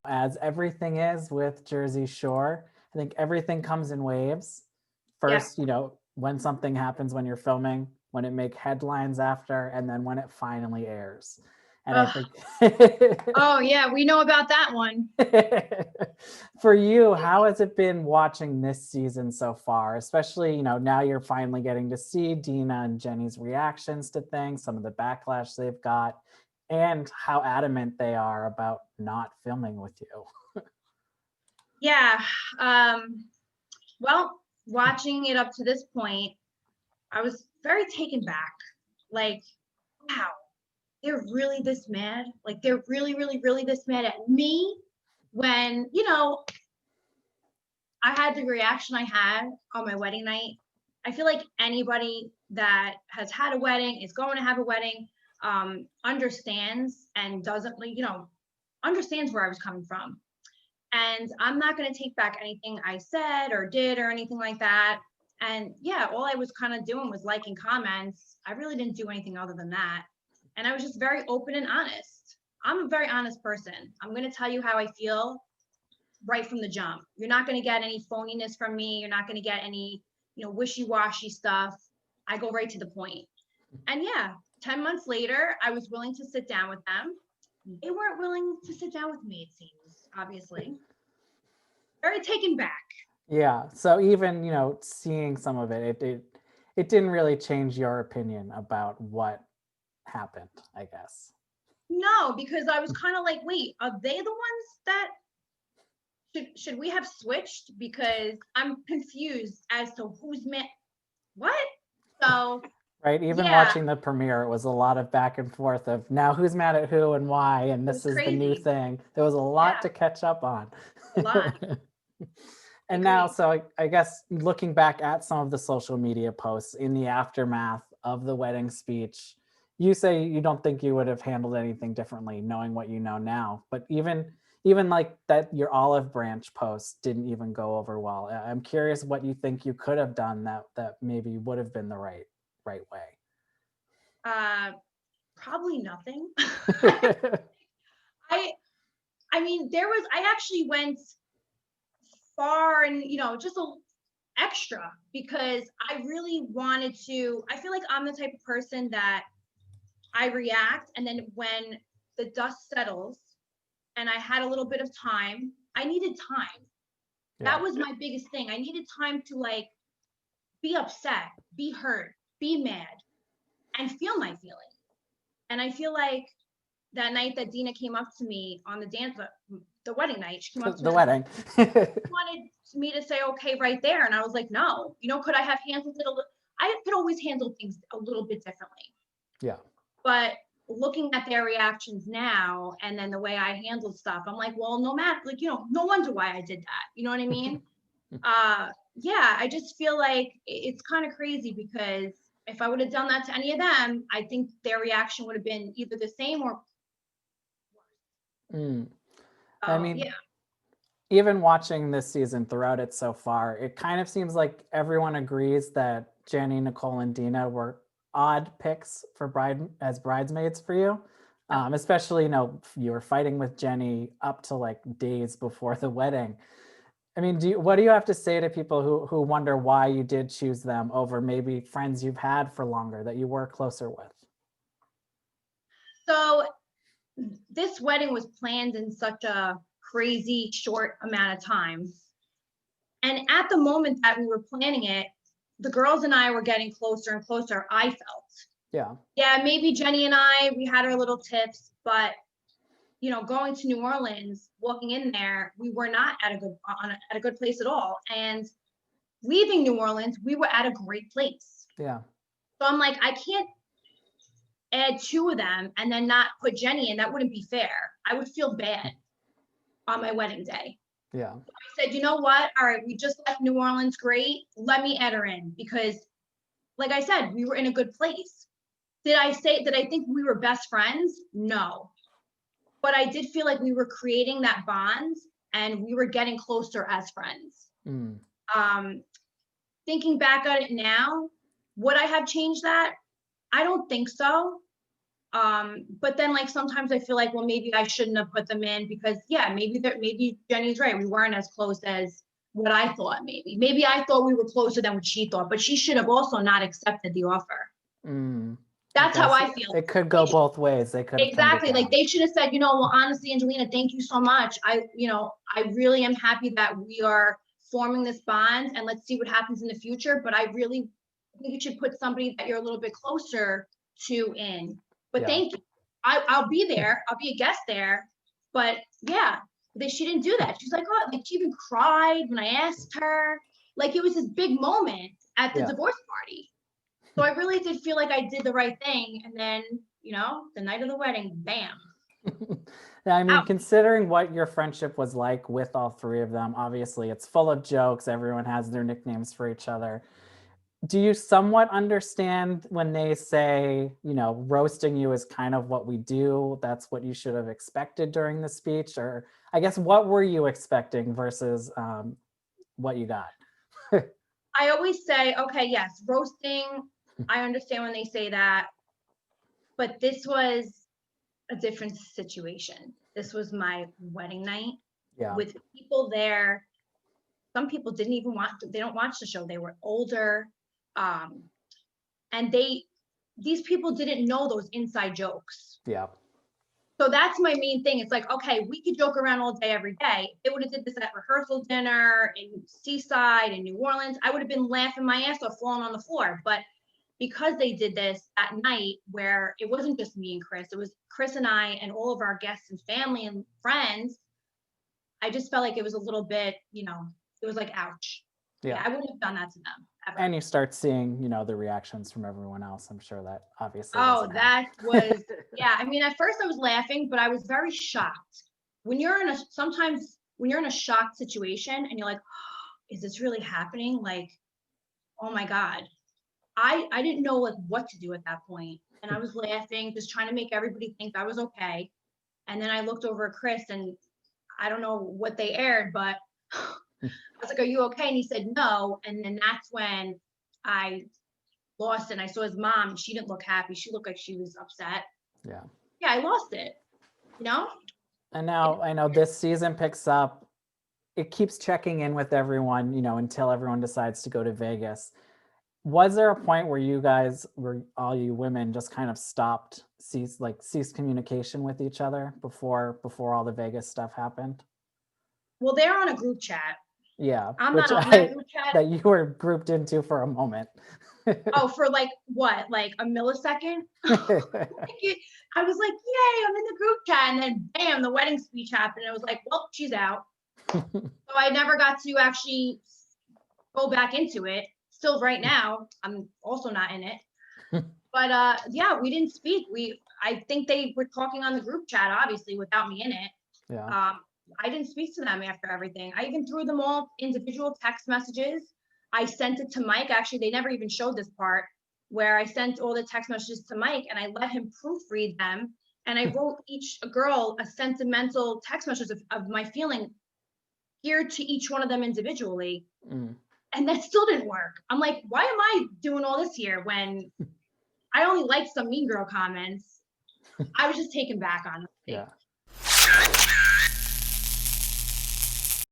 As everything is with Jersey Shore, I think everything comes in waves. Yeah. First, when something happens when you're filming, when it make headlines after, and then when it finally airs. And I Ugh. think Oh yeah, we know about that one. for you, how has it been watching this season so far? Especially, now you're finally getting to see Deena and Jenny's reactions to things, some of the backlash they've got, and how adamant they are about not filming with you. Yeah. Well, watching it up to this point, I was very taken back. Like, wow, they're really this mad? Like, they're really, really, really this mad at me when, I had the reaction I had on my wedding night. I feel like anybody that has had a wedding, is going to have a wedding, understands and doesn't, understands where I was coming from. And I'm not going to take back anything I said or did or anything like that. And yeah, all I was kind of doing was liking comments. I really didn't do anything other than that. And I was just very open and honest. I'm a very honest person. I'm going to tell you how I feel right from the jump. You're not going to get any phoniness from me. You're not going to get any, wishy-washy stuff. I go right to the point. And yeah, 10 months later, I was willing to sit down with them. They weren't willing to sit down with me, it seems, obviously. Very taken back. Yeah. So even, seeing some of it didn't really change your opinion about what happened, I guess. No, because I was kind of like, wait, are they the ones that should we have switched? Because I'm confused as to who's met what. So Right. Even yeah, watching the premiere, it was a lot of back and forth of now who's mad at who and why, and it this was is the new crazy. thing. There was a lot Yeah, to catch up on. a lot. I And now, agree. so I guess looking back at some of the social media posts in the aftermath of the wedding speech, you say you don't think you would have handled anything differently knowing what you know now. But even like that, your olive branch post didn't even go over well. I'm curious what you think you could have done that maybe would have been the right Uh, Probably nothing. way. I I mean, I actually went far and just a extra because I really wanted to. I feel like I'm the type of person that I react, and then when the dust settles and I had a little bit of time, I needed time. Yeah. That was my biggest thing. I needed time to like be upset, be hurt, be mad, and feel my feeling. And I feel like that night that Deena came up to me on the wedding night, she came up to me The and wedding. wanted me to say okay right there, and I was like, no. Could I have handled it a little? I could always handle things a little bit differently, Yeah. but looking at their reactions now and then the way I handled stuff, I'm like, well, no matter, like, no wonder why I did that. You know what I mean? Yeah, I just feel like it's kind of crazy because if I would have done that to any of them, I think their reaction would have been either the same or Mm. I mean, yeah. even watching this season throughout it so far, it kind of seems like everyone agrees that Jenny, Nicole, and Deena were odd picks for bridesmaids for you. Especially, you were fighting with Jenny up to like days before the wedding. I mean, what do you have to say to people who wonder why you did choose them over maybe friends you've had for longer that you were closer with? So this wedding was planned in such a crazy short amount of time. And at the moment that we were planning it, the girls and I were getting closer and closer, I felt. Yeah. Yeah, maybe Jenny and we had our little tips, but going to New Orleans, walking in there, we were not at a good place at all. And leaving New Orleans, we were at a great place. Yeah. So I'm like, I can't add two of them and then not put Jenny in. That wouldn't be fair. I would feel bad on my wedding day. Yeah. I said, you know what? All right, we just left New Orleans. Great. Let me add her in because, like I said, we were in a good place. Did I think we were best friends? No. But I did feel like we were creating that bond and we were getting closer as friends. Mm. Thinking back on it now, would I have changed that? I don't think so. But then like sometimes I feel like, well, maybe I shouldn't have put them in because maybe Jenny's right. We weren't as close as what I thought. Maybe I thought we were closer than what she thought, but she should have also not accepted the offer. That's how I feel. It could go both ways. They could have exactly like they should have said, well, honestly, Angelina, thank you so much. I really am happy that we are forming this bond and let's see what happens in the future. But I really think you should put somebody that you're a little bit closer to in. But thank you. I'll be there. I'll be a guest there. But yeah, she didn't do that. She's like, oh, like she even cried when I asked her. Like it was this big moment at the divorce party. So I really did feel like I did the right thing. And then, the night of the wedding, bam. I mean, considering what your friendship was like with all three of them, obviously it's full of jokes. Everyone has their nicknames for each other. Do you somewhat understand when they say, roasting you is kind of what we do? That's what you should have expected during the speech? Or I guess, what were you expecting versus what you got? I always say, okay, yes, roasting. I understand when they say that, but this was a different situation. This was my wedding night with people there. Some people they don't watch the show. They were older. And these people didn't know those inside jokes. Yeah. So that's my main thing. It's like, okay, we could joke around all day, every day. If they would have did this at rehearsal dinner in Seaside in New Orleans, I would have been laughing my ass off, falling on the floor. But because they did this at night where it wasn't just me and Chris, it was Chris and I and all of our guests and family and friends, I just felt like it was a little bit, it was like, ouch. Yeah, I wouldn't have done that to them. Ever. And you start seeing, the reactions from everyone else. I'm sure that obviously. Oh, that was, yeah. I mean, at first I was laughing, but I was very shocked. Sometimes when you're in a shocked situation and you're like, oh, is this really happening? Like, oh my God. I didn't know like what to do at that point. And I was laughing, just trying to make everybody think I was okay. And then I looked over at Chris and I don't know what they aired, but I was like, are you okay? And he said, no. And then that's when I lost it. And I saw his mom. She didn't look happy. She looked like she was upset. Yeah. Yeah, I lost it, And now I know this season picks up. It keeps checking in with everyone, until everyone decides to go to Vegas. Was there a point where you guys, all you women, just kind of ceased communication with each other before all the Vegas stuff happened? Well, they're on a group chat. Yeah, I'm not on that group chat that you were grouped into for a moment. Oh, for like what? Like a millisecond? I was like, yay, I'm in the group chat. And then bam, the wedding speech happened. I was like, well, she's out. So I never got to actually go back into it. Still right now, I'm also not in it. But yeah, we didn't speak. I think they were talking on the group chat, obviously, without me in it. Yeah. I didn't speak to them after everything. I even threw them all individual text messages. I sent it to Mike. Actually, they never even showed this part where I sent all the text messages to Mike and I let him proofread them. And I wrote each girl a sentimental text message of my feeling geared to each one of them individually. And that still didn't work. I'm like, why am I doing all this here when I only liked some mean girl comments? I was just taken back on it. Yeah.